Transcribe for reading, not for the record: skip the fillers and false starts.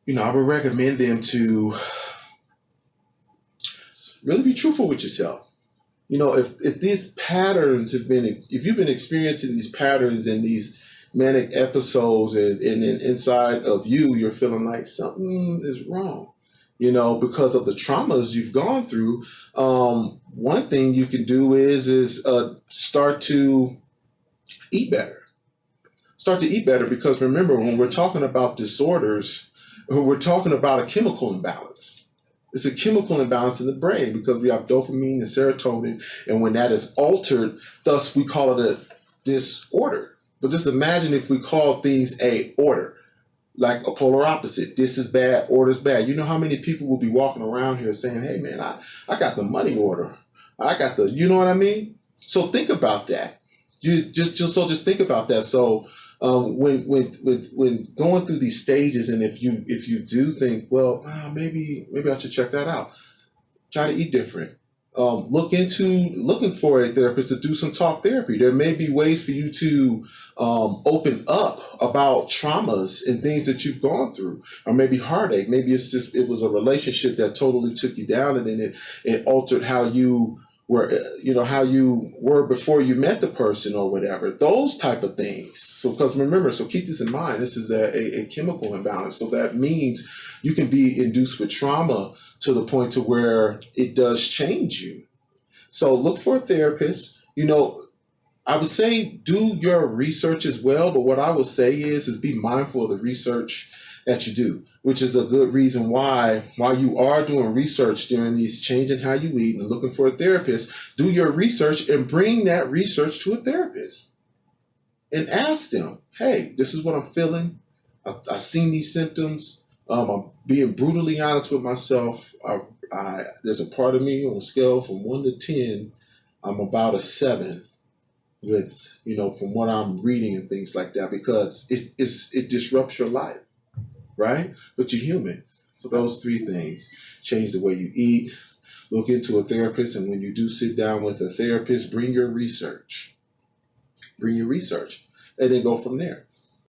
I would recommend them to really be truthful with yourself. If these patterns if you've been experiencing these patterns and these manic episodes, and then inside of you, you're feeling like something is wrong, because of the traumas you've gone through. One thing you can do is start to eat better. Start to eat better, because remember, when we're talking about disorders, we're talking about a chemical imbalance. It's a chemical imbalance in the brain, because we have dopamine and serotonin, and when that is altered, thus we call it a disorder. But just imagine if we call things a order, like a polar opposite. This is bad, order is bad. You know how many people will be walking around here saying, hey man, I got the money order. I got the, you know what I mean? So think about that. Just think about that. So when going through these stages, and if you do think, well, maybe I should check that out, try to eat different. Looking for a therapist to do some talk therapy. There may be ways for you to open up about traumas and things that you've gone through, or maybe heartache. Maybe it was a relationship that totally took you down, and then it altered how you were, how you were before you met the person or whatever, those type of things. So, because remember, so keep this in mind, this is a chemical imbalance. So that means you can be induced with trauma to the point to where it does change you. So look for a therapist. I would say do your research as well, but what I would say is be mindful of the research that you do, which is a good reason why, while you are doing research during these changing how you eat and looking for a therapist, do your research and bring that research to a therapist and ask them, hey, this is what I'm feeling. I've seen these symptoms. I'm being brutally honest with myself. There's a part of me on a scale from 1 to 10, I'm about a 7 with, from what I'm reading and things like that, because it disrupts your life. Right? But you're human. So those 3 things: change the way you eat, look into a therapist, and when you do sit down with a therapist, bring your research. And then go from there.